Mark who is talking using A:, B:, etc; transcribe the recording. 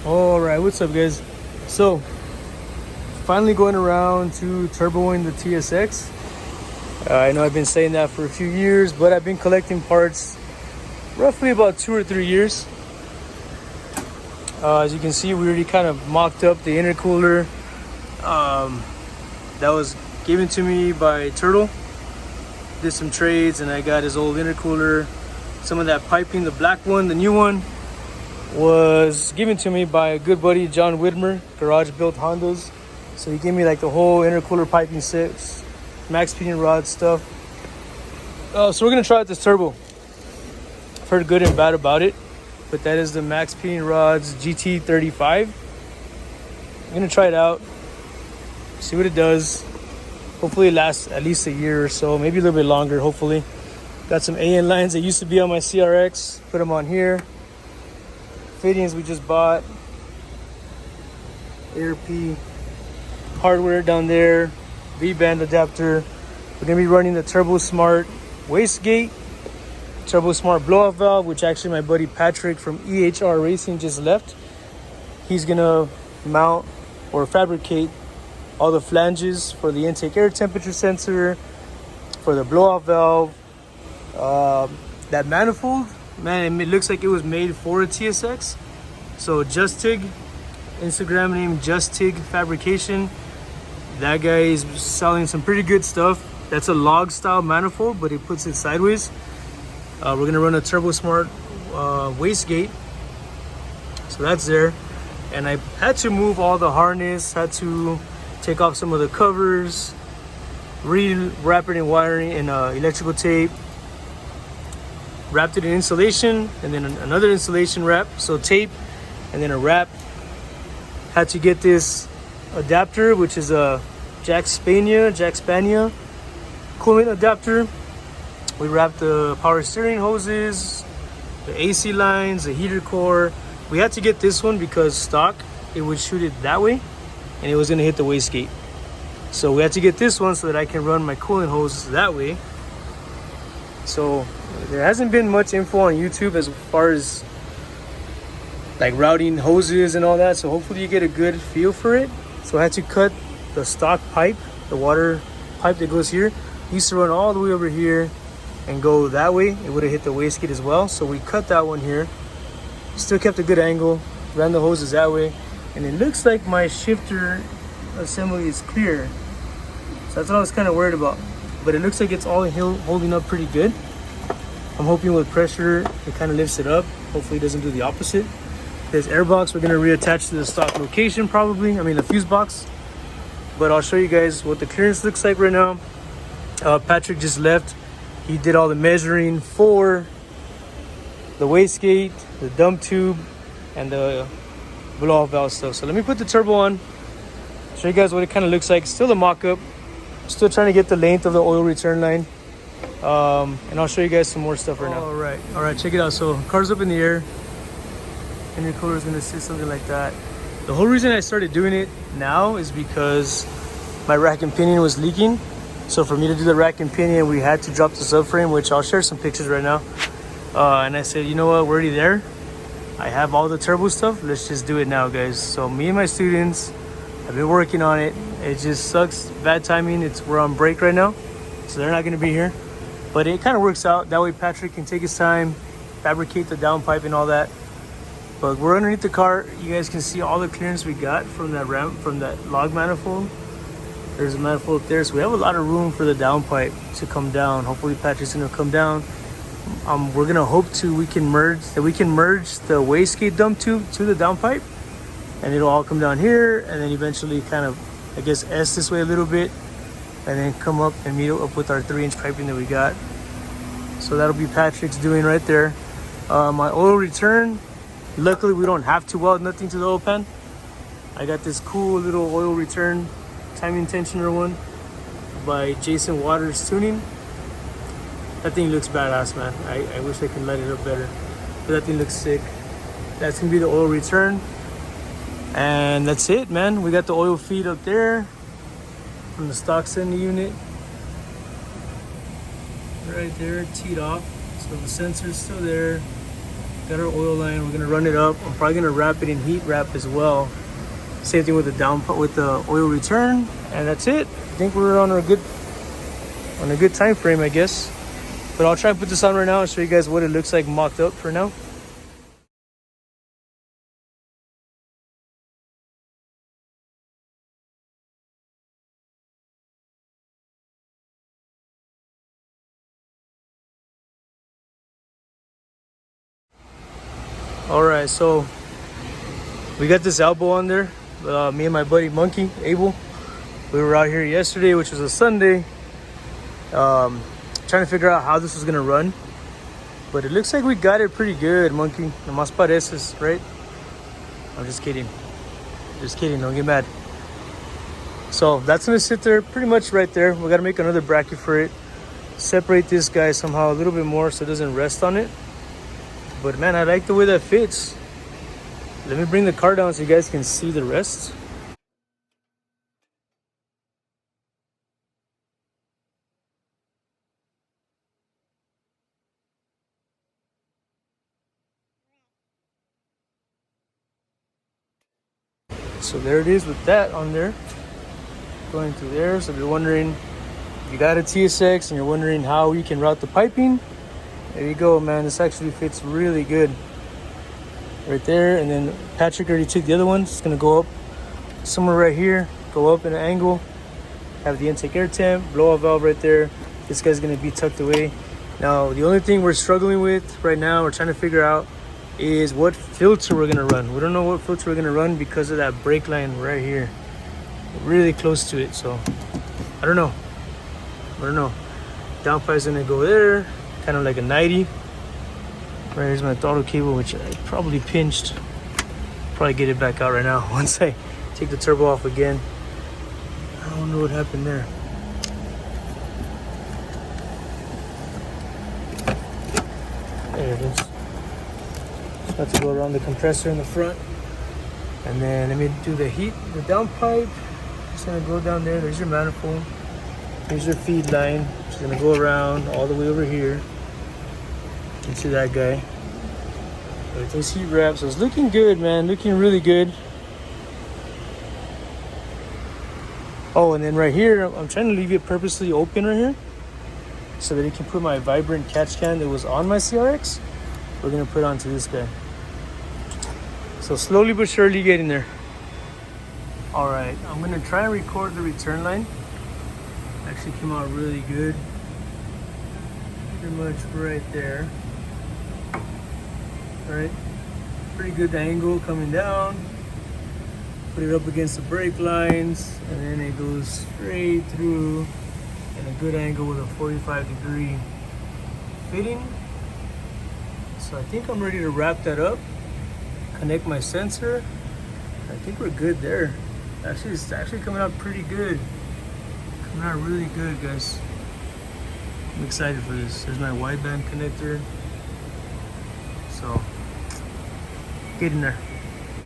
A: All right, what's up, guys? So, finally going around to turboing the TSX. I know I've been saying that for a few years, but I've been collecting parts roughly about 2 or 3 years. As you can see, we already kind of mocked up the intercooler that was given to me by Turtle. Did some trades and I got his old intercooler. Some of that piping, the black one, the new one, was given to me by a good buddy, John Whitmer, Garage Built Hondas. So he gave me like the whole intercooler piping set, max pinion rod stuff. So we're gonna try out this turbo. I've heard good and bad about it, but that is the Max Pinion Rods GT35. I'm gonna try it out, see what it does. Hopefully it lasts at least a year or so, maybe a little bit longer, hopefully. Got some AN lines that used to be on my CRX, put them on here. Fittings we just bought. ARP hardware down there, V-band adapter. We're gonna be running the Turbo Smart wastegate, Turbo Smart blow-off valve, which actually my buddy Patrick from EHR Racing just left. He's gonna mount or fabricate all the flanges for the intake air temperature sensor, for the blow-off valve. That manifold, man, it looks like it was made for a TSX. So Justig, Instagram name Justig Fabrication. That guy is selling some pretty good stuff. That's a log style manifold, but he puts it sideways. We're gonna run a Turbo Smart wastegate. So that's there. And I had to move all the harness, had to take off some of the covers, re-wrap it in wiring in electrical tape, wrapped it in insulation, and then another insulation wrap, so tape, and then a wrap. Had to get this adapter, which is a Jack Spania coolant adapter. We wrapped the power steering hoses, the AC lines, the heater core. We had to get this one because stock, it would shoot it that way, and it was gonna hit the wastegate. So we had to get this one so that I can run my coolant hoses that way. So there hasn't been much info on YouTube as far as like routing hoses and all that. So hopefully you get a good feel for it. So I had to cut the stock pipe, the water pipe that goes here. It used to run all the way over here and go that way. It would have hit the wastegate as well. So we cut that one here. Still kept a good angle, ran the hoses that way. And it looks like my shifter assembly is clear. So that's what I was kind of worried about. But it looks like it's all holding up pretty good. I'm hoping with pressure, it kind of lifts it up. Hopefully it doesn't do the opposite. This air box, we're gonna reattach to the stock location probably. I mean the fuse box. But I'll show you guys what the clearance looks like right now. Patrick just left. He did all the measuring for the wastegate, the dump tube, and the blow-off valve stuff. So let me put the turbo on, show you guys what it kind of looks like. Still a mock-up. Still trying to get the length of the oil return line. And I'll show you guys some more stuff right now. All right, check it out. So car's up in the air, and your cooler is gonna sit something like that. The whole reason I started doing it now is because my rack and pinion was leaking. So for me to do the rack and pinion, we had to drop the subframe, which I'll share some pictures right now. And I said, you know what, we're already there. I have all the turbo stuff. Let's just do it now, guys. So me and my students have been working on it. It just sucks, bad timing. We're on break right now, so they're not gonna be here. But it kind of works out. That way Patrick can take his time, fabricate the downpipe and all that. But we're underneath the car. You guys can see all the clearance we got from that ramp, from that log manifold. There's a manifold there, so we have a lot of room for the downpipe to come down. Hopefully Patrick's gonna come down. We're gonna hope we can merge the wastegate dump tube to the downpipe, and it'll all come down here, and then eventually kind of, I guess, S this way a little bit, and then come up and meet up with our 3-inch piping that we got. So that'll be Patrick's doing right there. My oil return, luckily we don't have to weld nothing to the oil pan. I got this cool little oil return timing tensioner one by Jason Waters Tuning. That thing looks badass, man. I wish I could light it up better, but that thing looks sick. That's gonna be the oil return, and that's it, man. We got the oil feed up there from the stock sending unit right there, teed off. So the sensor's still there. Got our oil line. We're gonna run it up. I'm probably gonna wrap it in heat wrap as well. Same thing with the oil return, and that's it. I think we're on a good time frame, I guess. But I'll try and put this on right now and show you guys what it looks like mocked up for now. All right, so we got this elbow on there. Me and my buddy Monkey, Abel, we were out here yesterday, which was a Sunday, trying to figure out how this was gonna run. But it looks like we got it pretty good, Monkey. Nomás pareces, right? I'm just kidding. Just kidding, don't get mad. So that's gonna sit there pretty much right there. We gotta make another bracket for it. Separate this guy somehow a little bit more so it doesn't rest on it. But man, I like the way that fits. Let me bring the car down so you guys can see the rest. So there it is with that on there. Going through there. So if you're wondering, if you got a TSX and you're wondering how you can route the piping, there you go, man. This actually fits really good. Right there, and then Patrick already took the other one. It's gonna go up somewhere right here, go up in an angle, have the intake air temp, blow off valve right there. This guy's gonna be tucked away. Now, the only thing we're struggling with right now, we're trying to figure out is what filter we're gonna run. We don't know what filter we're gonna run because of that brake line right here. Really close to it, so I don't know. Downpipe's gonna go there, kind of like a 90. Right here's my throttle cable, which I probably pinched. Probably get it back out right now once I take the turbo off again. I don't know what happened there. There it is. Just have to go around the compressor in the front. And then let me do the heat, the downpipe. Just gonna go down there. There's your manifold. Here's your feed line. Just gonna go around all the way over here into that guy. Everything's heat wrapped, so it's looking good, man. Looking really good. Oh, and then right here, I'm trying to leave it purposely open right here so that it can put my vibrant catch can that was on my CRX. We're gonna put onto this guy. So slowly but surely getting there. All right, I'm gonna try and record the return line. Actually came out really good. Pretty much right there. All right, pretty good angle coming down. Put it up against the brake lines, and then it goes straight through in a good angle with a 45-degree fitting. So I think I'm ready to wrap that up, connect my sensor. I think we're good there. Actually, it's actually coming out pretty good. Coming out really good, guys. I'm excited for this. There's my wideband connector. So, get in there.